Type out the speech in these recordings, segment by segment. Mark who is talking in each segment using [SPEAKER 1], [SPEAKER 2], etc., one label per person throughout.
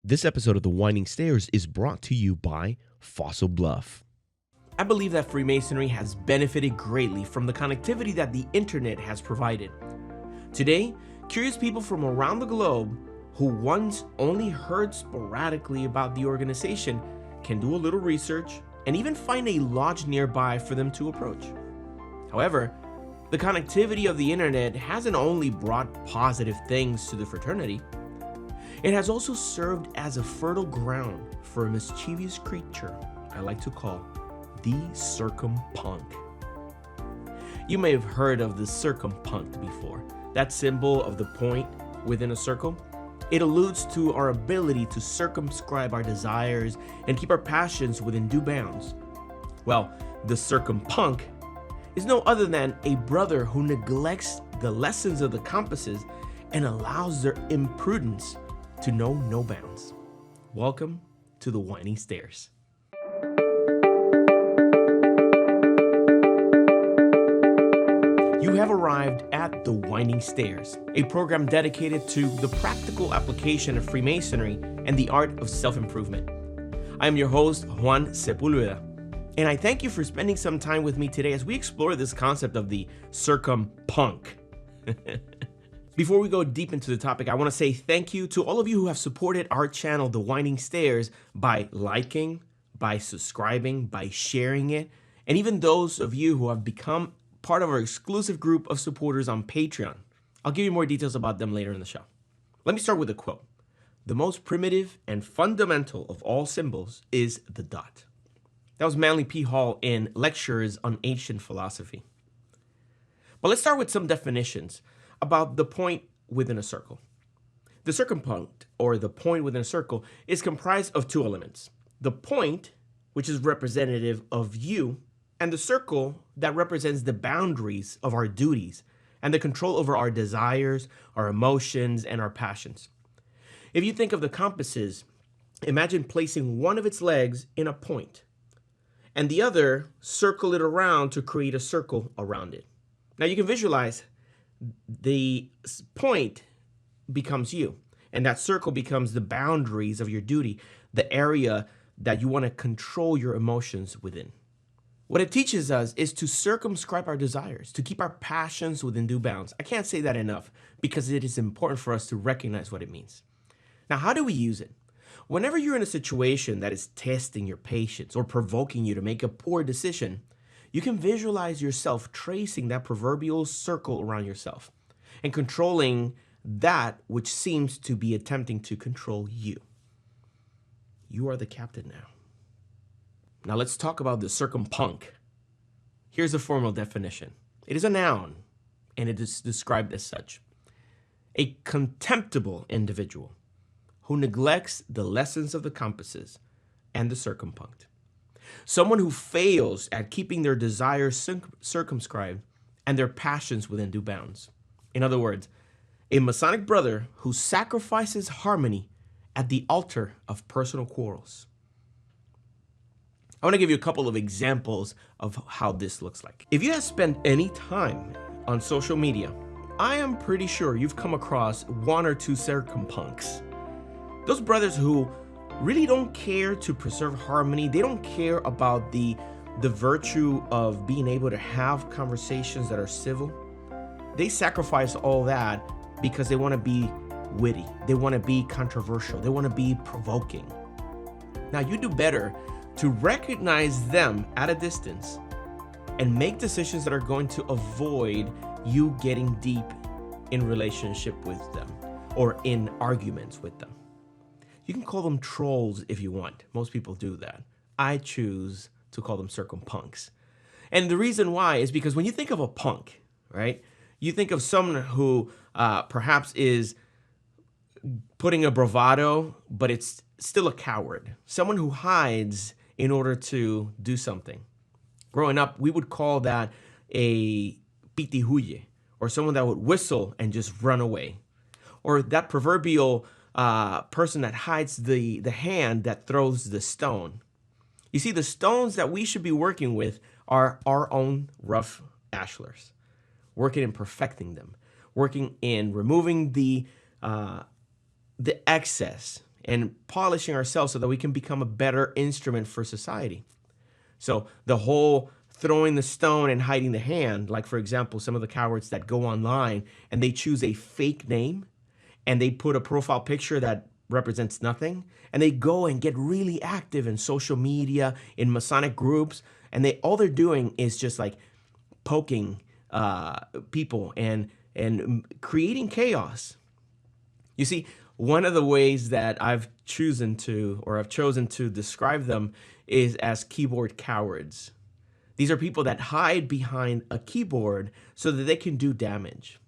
[SPEAKER 1] This episode of The Winding Stairs is brought to you by Fossil Bluff.
[SPEAKER 2] I believe that Freemasonry has benefited greatly from the connectivity that the internet has provided. Today, curious people from around the globe who once only heard sporadically about the organization can do a little research and even find a lodge nearby for them to approach. However, the connectivity of the internet hasn't only brought positive things to the fraternity, it has also served as a fertile ground for a mischievous creature I like to call the CircumPunk. You may have heard of the CircumPunct before, that symbol of the point within a circle. It alludes to our ability to circumscribe our desires and keep our passions within due bounds. Well, the CircumPunk is no other than a brother who neglects the lessons of the compasses and allows their imprudence to know no bounds. Welcome to the Winding Stairs. You have arrived at the Winding Stairs, a program dedicated to the practical application of Freemasonry and the art of self-improvement. I am your host, Juan Sepulveda, and I thank you for spending some time with me today as we explore this concept of the CircumPunk. Before we go deep into the topic, I want to say thank you to all of you who have supported our channel, The Winding Stairs, by liking, by subscribing, by sharing it, and even those of you who have become part of our exclusive group of supporters on Patreon. I'll give you more details about them later in the show. Let me start with a quote. The most primitive and fundamental of all symbols is the dot. That was Manly P. Hall in Lectures on Ancient Philosophy. But let's start with some definitions about the point within a circle. The circumpunct, or the point within a circle, is comprised of two elements. The point, which is representative of you, and the circle that represents the boundaries of our duties and the control over our desires, our emotions, and our passions. If you think of the compasses, imagine placing one of its legs in a point and the other circle it around to create a circle around it. Now you can visualize the point becomes you, and that circle becomes the boundaries of your duty, the area that you want to control your emotions within. What it teaches us is to circumscribe our desires, to keep our passions within due bounds. I can't say that enough because it is important for us to recognize what it means. Now, how do we use it? Whenever you're in a situation that is testing your patience or provoking you to make a poor decision, you can visualize yourself tracing that proverbial circle around yourself and controlling that which seems to be attempting to control you. You are the captain now. Now let's talk about the CircumPunk. Here's a formal definition. It is a noun, and it is described as such. A contemptible individual who neglects the lessons of the compasses and the circumpunct. Someone who fails at keeping their desires circumscribed and their passions within due bounds. In other words, a Masonic brother who sacrifices harmony at the altar of personal quarrels. I want to give you a couple of examples of how this looks like. If you have spent any time on social media, I am pretty sure you've come across one or two CircumPunks. Those brothers who really don't care to preserve harmony. They don't care about the virtue of being able to have conversations that are civil. They sacrifice all that because they want to be witty. They want to be controversial. They want to be provoking. Now, you do better to recognize them at a distance and make decisions that are going to avoid you getting deep in relationship with them or in arguments with them. You can call them trolls if you want. Most people do that. I choose to call them CircumPunks. And the reason why is because when you think of a punk, right, you think of someone who perhaps is putting a bravado, but it's still a coward. Someone who hides in order to do something. Growing up, we would call that a pitihuye, or someone that would whistle and just run away. Or that proverbial person that hides the hand that throws the stone. You see, the stones that we should be working with are our own rough ashlars, working in perfecting them, working in removing the excess and polishing ourselves so that we can become a better instrument for society. So the whole throwing the stone and hiding the hand, like for example, some of the cowards that go online and they choose a fake name and they put a profile picture that represents nothing, and they go and get really active in social media, in Masonic groups, and all they're doing is just like poking people and creating chaos. You see, one of the ways that I've chosen to describe them is as keyboard cowards. These are people that hide behind a keyboard so that they can do damage.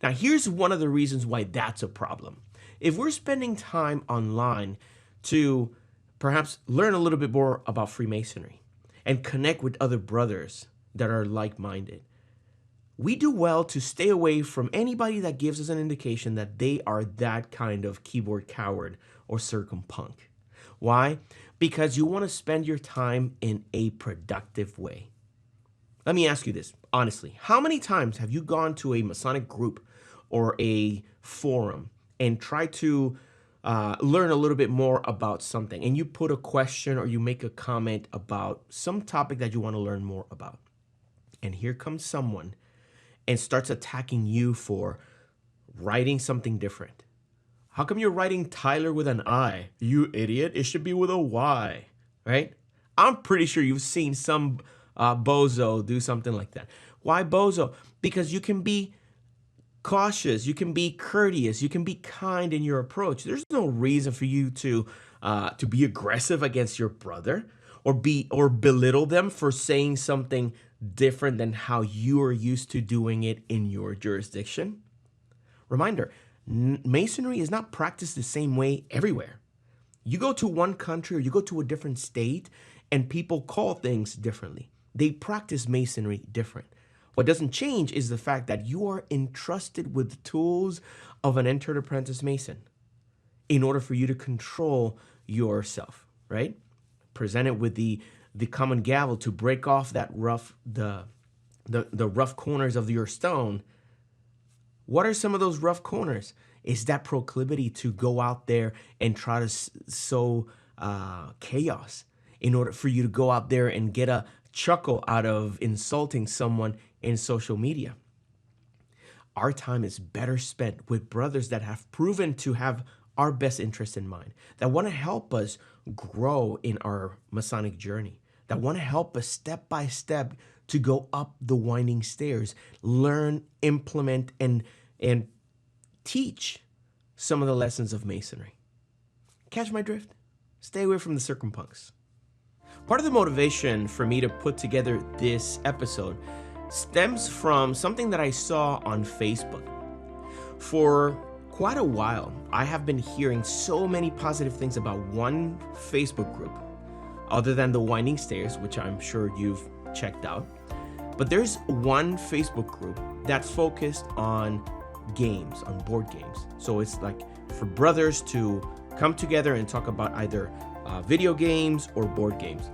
[SPEAKER 2] Now, here's one of the reasons why that's a problem. If we're spending time online to perhaps learn a little bit more about Freemasonry and connect with other brothers that are like-minded, we do well to stay away from anybody that gives us an indication that they are that kind of keyboard coward or CircumPunk. Why? Because you want to spend your time in a productive way. Let me ask you this, honestly. How many times have you gone to a Masonic group or a forum and tried to learn a little bit more about something, and you put a question or you make a comment about some topic that you want to learn more about? And here comes someone and starts attacking you for writing something different. How come you're writing Tyler with an I? You idiot, it should be with a Y, right? I'm pretty sure you've seen some bozo do something like that. Why bozo? Because you can be cautious, you can be courteous, you can be kind in your approach. There's no reason for you to be aggressive against your brother or belittle them for saying something different than how you are used to doing it in your jurisdiction. Reminder, Masonry is not practiced the same way everywhere. You go to one country or you go to a different state and people call things differently. They practice Masonry different. What doesn't change is the fact that you are entrusted with the tools of an entered apprentice Mason in order for you to control yourself, right? Presented with the common gavel to break off that the rough corners of your stone. What are some of those rough corners? Is that proclivity to go out there and try to sow chaos in order for you to go out there and get a chuckle out of insulting someone in social media. Our time is better spent with brothers that have proven to have our best interest in mind, that want to help us grow in our Masonic journey, that want to help us step by step to go up the winding stairs, learn, implement, and teach some of the lessons of Masonry. Catch my drift? Stay away from the CircumPunks. Part of the motivation for me to put together this episode stems from something that I saw on Facebook. For quite a while, I have been hearing so many positive things about one Facebook group, other than the Winding Stairs, which I'm sure you've checked out. But there's one Facebook group that's focused on games, on board games. So it's like for brothers to come together and talk about either video games or board games.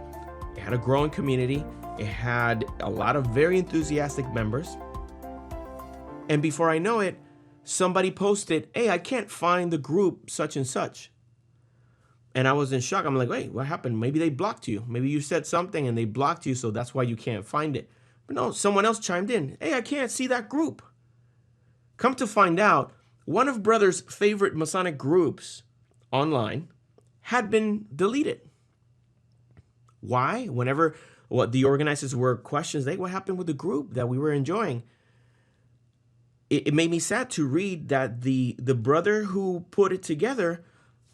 [SPEAKER 2] It had a growing community. It had a lot of very enthusiastic members. And before I know it, somebody posted, "Hey, I can't find the group such and such." And I was in shock. I'm like, wait, what happened? Maybe they blocked you. Maybe you said something and they blocked you, so that's why you can't find it. But no, someone else chimed in. "Hey, I can't see that group." Come to find out, one of Brother's favorite Masonic groups online had been deleted. Why? Whenever what the organizers were questions, what happened with the group that we were enjoying? It made me sad to read that the brother who put it together,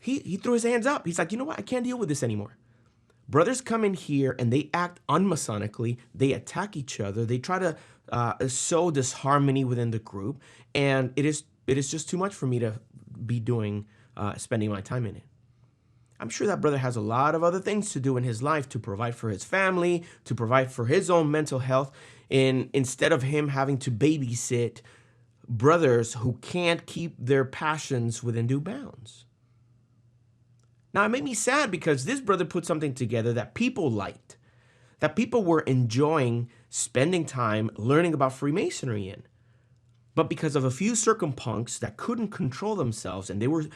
[SPEAKER 2] he threw his hands up. He's like, you know what? I can't deal with this anymore. Brothers come in here and they act unmasonically. They attack each other. They try to sow disharmony within the group. And it is just too much for me to be doing, spending my time in it. I'm sure that brother has a lot of other things to do in his life to provide for his family, to provide for his own mental health, and instead of him having to babysit brothers who can't keep their passions within due bounds. Now, it made me sad because this brother put something together that people liked, that people were enjoying spending time learning about Freemasonry in. But because of a few CircumPunks that couldn't control themselves and they were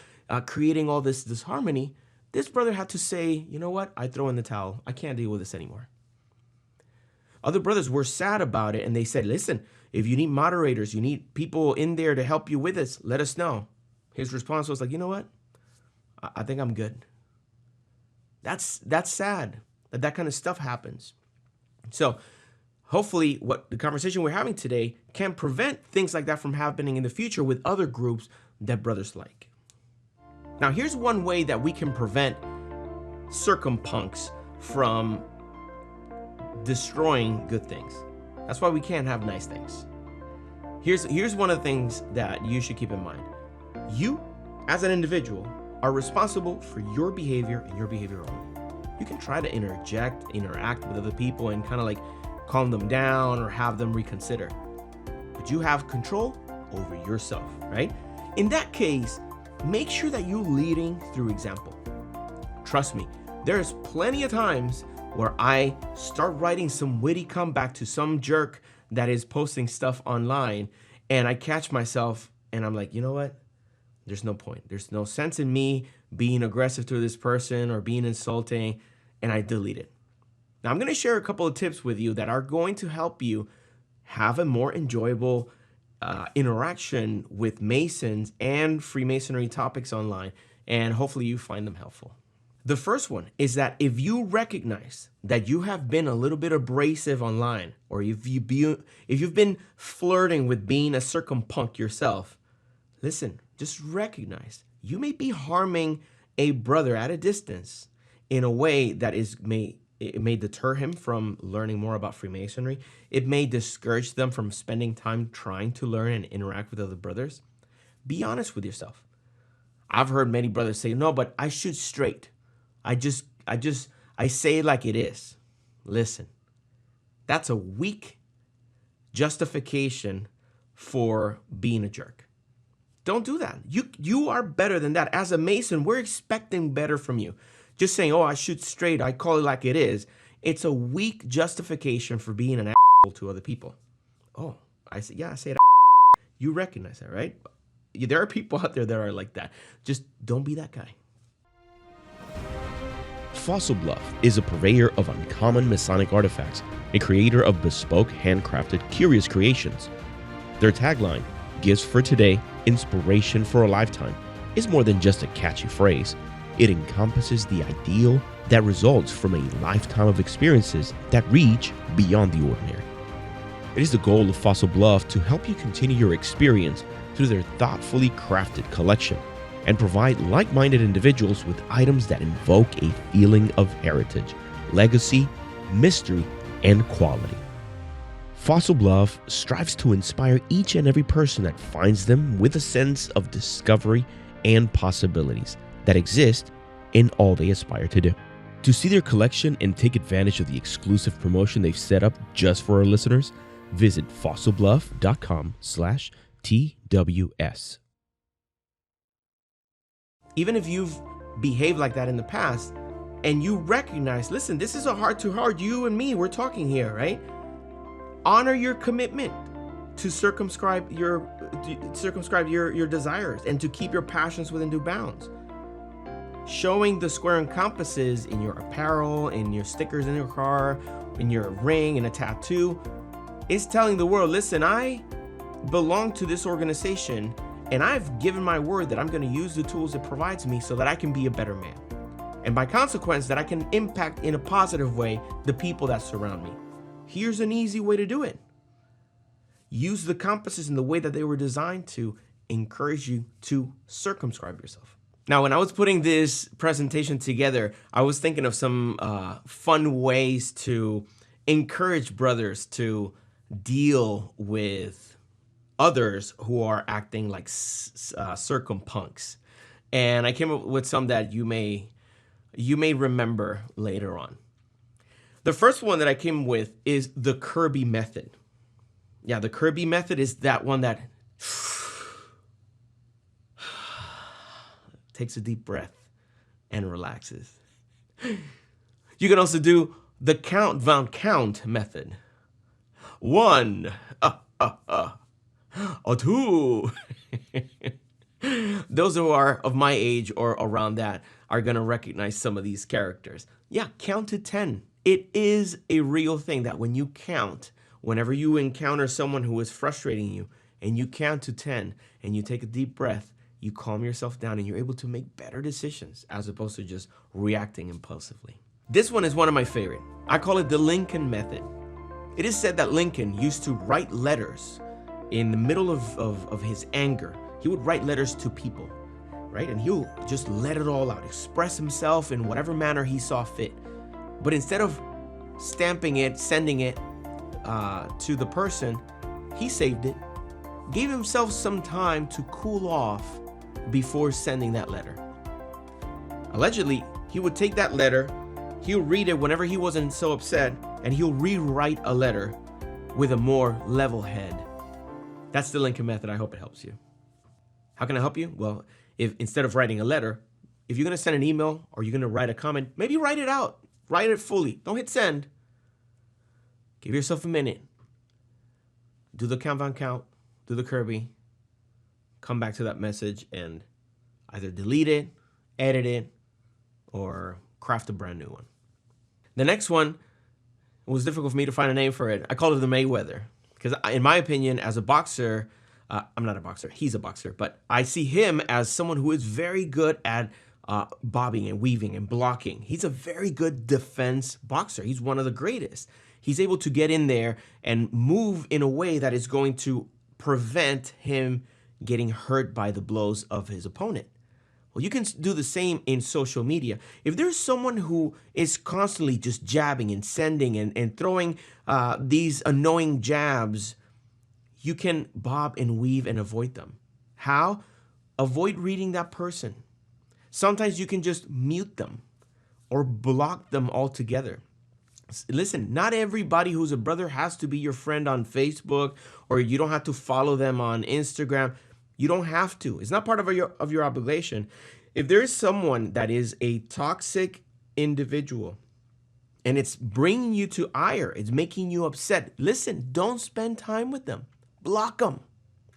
[SPEAKER 2] creating all this disharmony, this brother had to say, you know what? I throw in the towel. I can't deal with this anymore. Other brothers were sad about it, and they said, listen, if you need moderators, you need people in there to help you with this, let us know. His response was like, you know what? I think I'm good. That's sad that kind of stuff happens. So hopefully what the conversation we're having today can prevent things like that from happening in the future with other groups that brothers like. Now, here's one way that we can prevent CircumPunks from destroying good things. That's why we can't have nice things. Here's one of the things that you should keep in mind. You, as an individual, are responsible for your behavior and your behavior only. You can try to interact with other people and kind of like calm them down or have them reconsider. But you have control over yourself, right? In that case, make sure that you're leading through example. Trust me, there's plenty of times where I start writing some witty comeback to some jerk that is posting stuff online, and I catch myself and I'm like, you know what? There's no point. There's no sense in me being aggressive to this person or being insulting, and I delete it. Now, I'm going to share a couple of tips with you that are going to help you have a more enjoyable interaction with Masons and Freemasonry topics online, and hopefully you find them helpful. The first one is that if you recognize that you have been a little bit abrasive online, or if you've been flirting with being a CircumPunk yourself, listen, just recognize you may be harming a brother at a distance in a way that it may deter him from learning more about Freemasonry. It may discourage them from spending time trying to learn and interact with other brothers. Be honest with yourself. I've heard many brothers say, no, but I shoot straight. I say it like it is. Listen, that's a weak justification for being a jerk. Don't do that. You are better than that. As a Mason, we're expecting better from you. Just saying, oh, I shoot straight, I call it like it is. It's a weak justification for being an asshole to other people. Oh, I say it. You recognize that, right? There are people out there that are like that. Just don't be that guy.
[SPEAKER 1] Fossil Bluff is a purveyor of uncommon Masonic artifacts, a creator of bespoke, handcrafted, curious creations. Their tagline, "Gifts for today, inspiration for a lifetime," is more than just a catchy phrase. It encompasses the ideal that results from a lifetime of experiences that reach beyond the ordinary. It is the goal of Fossil Bluff to help you continue your experience through their thoughtfully crafted collection and provide like-minded individuals with items that invoke a feeling of heritage, legacy, mystery, and quality. Fossil Bluff strives to inspire each and every person that finds them with a sense of discovery and possibilities that exist in all they aspire to do. To see their collection and take advantage of the exclusive promotion they've set up just for our listeners, visit fossilbluff.com/TWS.
[SPEAKER 2] Even if you've behaved like that in the past and you recognize, listen, this is a heart-to-heart, you and me, we're talking here, right? Honor your commitment to circumscribe your desires and to keep your passions within due bounds. Showing the square and compasses in your apparel, in your stickers in your car, in your ring, in a tattoo, is telling the world, listen, I belong to this organization and I've given my word that I'm going to use the tools it provides me so that I can be a better man. And by consequence, that I can impact in a positive way the people that surround me. Here's an easy way to do it. Use the compasses in the way that they were designed to encourage you to circumscribe yourself. Now, when I was putting this presentation together, I was thinking of some fun ways to encourage brothers to deal with others who are acting like CircumPunks. And I came up with some that you may remember later on. The first one that I came with is the Kirby method. Yeah, the Kirby method is that one that takes a deep breath and relaxes. You can also do the Count Von Count method. 1, a 2. Those who are of my age or around that are going to recognize some of these characters. Yeah, count to 10. It is a real thing that when you count, whenever you encounter someone who is frustrating you, and you count to 10 and you take a deep breath, you calm yourself down and you're able to make better decisions as opposed to just reacting impulsively. This one is one of my favorite. I call it the Lincoln method. It is said that Lincoln used to write letters in the middle of his anger. He would write letters to people, right? And he'll just let it all out, express himself in whatever manner he saw fit. But instead of stamping it, sending it to the person, he saved it, gave himself some time to cool off before sending that letter. Allegedly, he would take that letter, he'll read it whenever he wasn't so upset, and he'll rewrite a letter with a more level head. That's the Lincoln method. I hope it helps you. How can I help you? Well, if instead of writing a letter, if you're going to send an email or you're going to write a comment, maybe write it out. Write it fully. Don't hit send. Give yourself a minute. Do the countdown count. Do the Kirby. Come back to that message and either delete it, edit it, or craft a brand new one. The next one, it was difficult for me to find a name for it. I call it the Mayweather. Because in my opinion, as a boxer, I'm not a boxer, he's a boxer, but I see him as someone who is very good at bobbing and weaving and blocking. He's a very good defense boxer. He's one of the greatest. He's able to get in there and move in a way that is going to prevent him getting hurt by the blows of his opponent. Well, you can do the same in social media. If there's someone who is constantly just jabbing and sending and throwing these annoying jabs, you can bob and weave and avoid them. How? Avoid reading that person. Sometimes you can just mute them or block them altogether. Listen, not everybody who's a brother has to be your friend on Facebook, or you don't have to follow them on Instagram. You don't have to. It's not part of your obligation. If there is someone that is a toxic individual and it's bringing you to ire, it's making you upset, listen, don't spend time with them. Block them.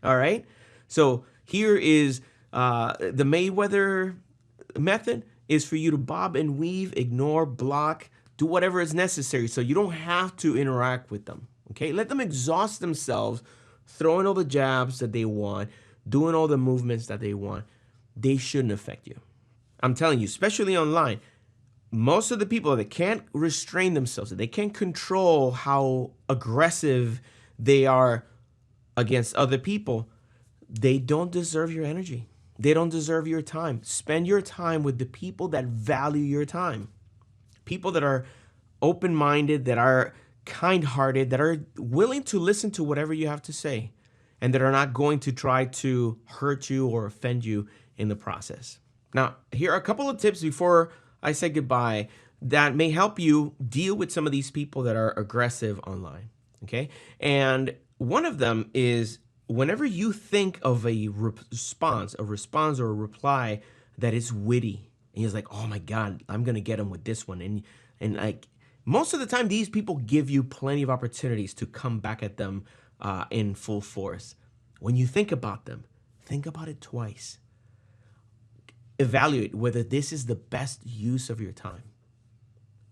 [SPEAKER 2] All right? So here is the Mayweather method is for you to bob and weave, ignore, block, do whatever is necessary so you don't have to interact with them. Okay? Let them exhaust themselves, throwing all the jabs that they want, doing all the movements that they want. They shouldn't affect you. I'm telling you, especially online, most of the people that can't restrain themselves, that they can't control how aggressive they are against other people, they don't deserve your energy. They don't deserve your time. Spend your time with the people that value your time. People that are open-minded, that are kind-hearted, that are willing to listen to whatever you have to say, and that are not going to try to hurt you or offend you in the process. Now, here are a couple of tips before I say goodbye that may help you deal with some of these people that are aggressive online, okay? And one of them is whenever you think of a response or a reply that is witty, and you're like, oh my God, I'm going to get him with this one. And like most of the time, these people give you plenty of opportunities to come back at them in full force. When you think about them, think about it twice. Evaluate whether this is the best use of your time.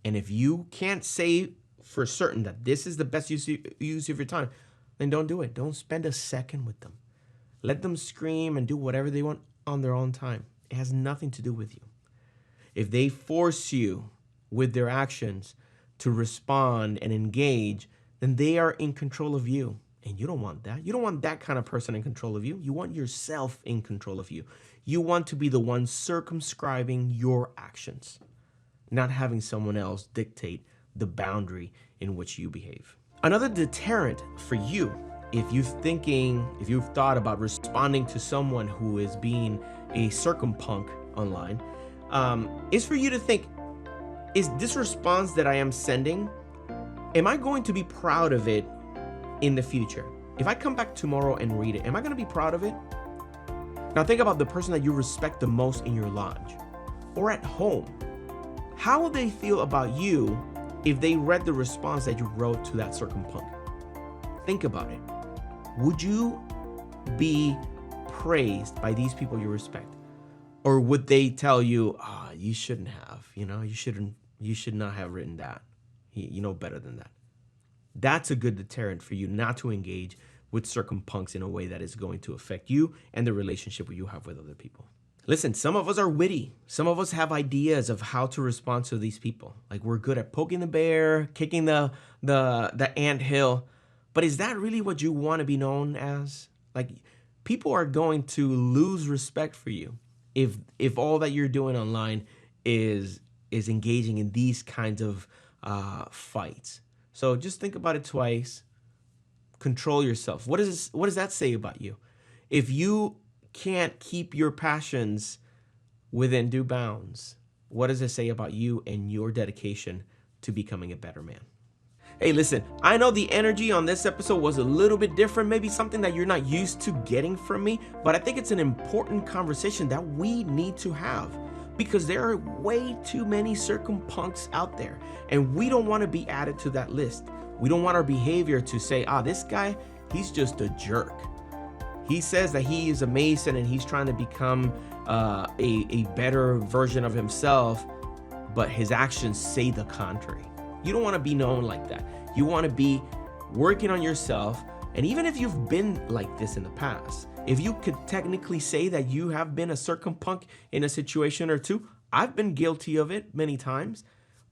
[SPEAKER 2] And if you can't say for certain that this is the best use of your time, then don't do it. Don't spend a second with them. Let them scream and do whatever they want on their own time. It has nothing to do with you. If they force you with their actions to respond and engage, then they are in control of you. And you don't want that. You don't want that kind of person in control of you. You want yourself in control of you. You want to be the one circumscribing your actions, not having someone else dictate the boundary in which you behave. Another deterrent for you, if you've thought about responding to someone who is being a CircumPunk online, is for you to think, is this response that I am sending, am I going to be proud of it in the future? If I come back tomorrow and read it, am I going to be proud of it? Now think about the person that you respect the most in your lodge or at home. How will they feel about you if they read the response that you wrote to that CircumPunk? Think about it. Would you be praised by these people you respect? Or would they tell you, you shouldn't have, you should not have written that. You know better than that. That's a good deterrent for you not to engage with CircumPunks in a way that is going to affect you and the relationship you have with other people. Listen, some of us are witty. Some of us have ideas of how to respond to these people. Like, we're good at poking the bear, kicking the anthill. But is that really what you want to be known as? Like, people are going to lose respect for you if all that you're doing online is engaging in these kinds of fights. So just think about it twice. Control yourself. What does that say about you? If you can't keep your passions within due bounds, what does it say about you and your dedication to becoming a better man? Hey, listen, I know the energy on this episode was a little bit different, maybe something that you're not used to getting from me, but I think it's an important conversation that we need to have, because there are way too many CircumPunks out there, and we don't want to be added to that list. We don't want our behavior to say, this guy, he's just a jerk. He says that he is a Mason and he's trying to become a better version of himself, but his actions say the contrary. You don't want to be known like that. You want to be working on yourself. And even if you've been like this in the past, if you could technically say that you have been a CircumPunk in a situation or two, I've been guilty of it many times,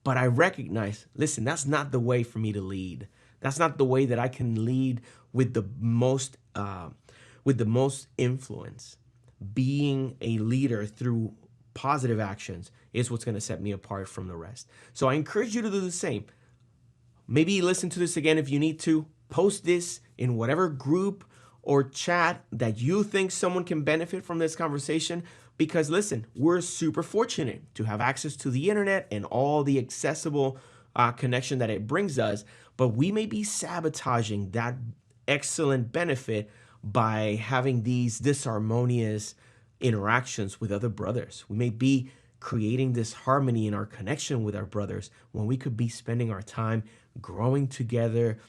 [SPEAKER 2] but I recognize, listen, that's not the way for me to lead. That's not the way that I can lead with the most influence. Being a leader through positive actions is what's going to set me apart from the rest. So I encourage you to do the same. Maybe listen to this again if you need to. Post this in whatever group or chat that you think someone can benefit from this conversation. Because listen, we're super fortunate to have access to the internet and all the accessible connection that it brings us. But we may be sabotaging that excellent benefit by having these disharmonious interactions with other brothers. We may be creating disharmony in our connection with our brothers when we could be spending our time growing together,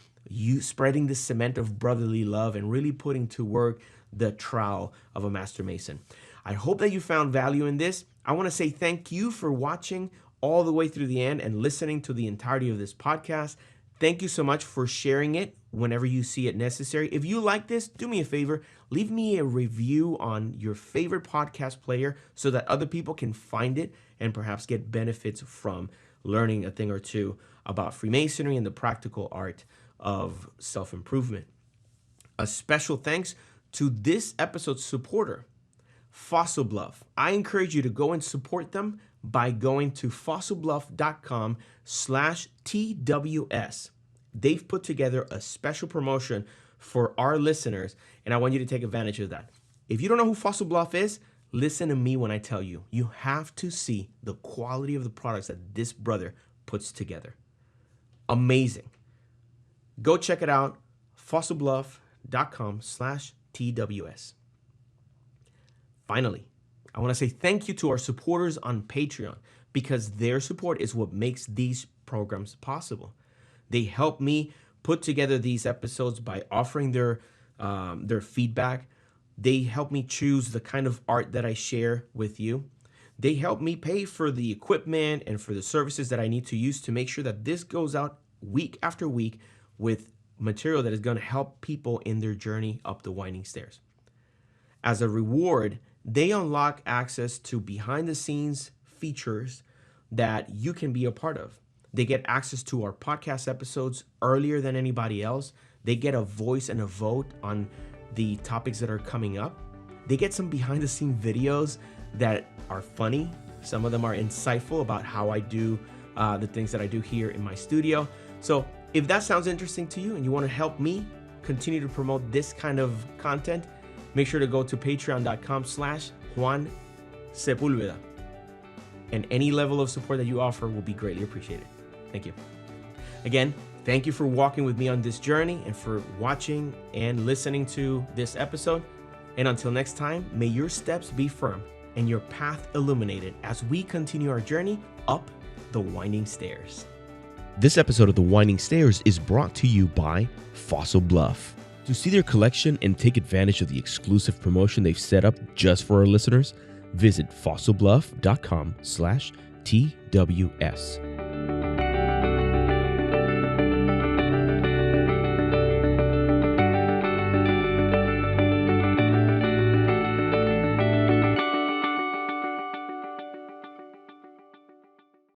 [SPEAKER 2] spreading the cement of brotherly love and really putting to work the trowel of a master mason. I hope that you found value in this. I want to say thank you for watching all the way through the end and listening to the entirety of this podcast. Thank you so much for sharing it whenever you see it necessary. If you like this, do me a favor, leave me a review on your favorite podcast player so that other people can find it and perhaps get benefits from learning a thing or two about Freemasonry and the practical art of self-improvement. A special thanks to this episode's supporter, Fossil Bluff. I encourage you to go and support them by going to fossilbluff.com/TWS. They've put together a special promotion for our listeners, and I want you to take advantage of that. If you don't know who Fossil Bluff is, listen to me when I tell you. You have to see the quality of the products that this brother puts together. Amazing. Go check it out, fossilbluff.com/TWS. Finally, I want to say thank you to our supporters on Patreon, because their support is what makes these programs possible. They help me put together these episodes by offering their feedback. They help me choose the kind of art that I share with you. They help me pay for the equipment and for the services that I need to use to make sure that this goes out week after week with material that is going to help people in their journey up the winding stairs. As a reward, they unlock access to behind-the-scenes features that you can be a part of. They get access to our podcast episodes earlier than anybody else. They get a voice and a vote on the topics that are coming up. They get some behind-the-scenes videos that are funny. Some of them are insightful about how I do the things that I do here in my studio. So if that sounds interesting to you and you want to help me continue to promote this kind of content, make sure to go to patreon.com/Juan Sepulveda. And any level of support that you offer will be greatly appreciated. Thank you. Again, thank you for walking with me on this journey and for watching and listening to this episode. And until next time, may your steps be firm and your path illuminated as we continue our journey up the winding stairs.
[SPEAKER 1] This episode of The Winding Stairs is brought to you by Fossil Bluff. To see their collection and take advantage of the exclusive promotion they've set up just for our listeners, visit fossilbluff.com/TWS.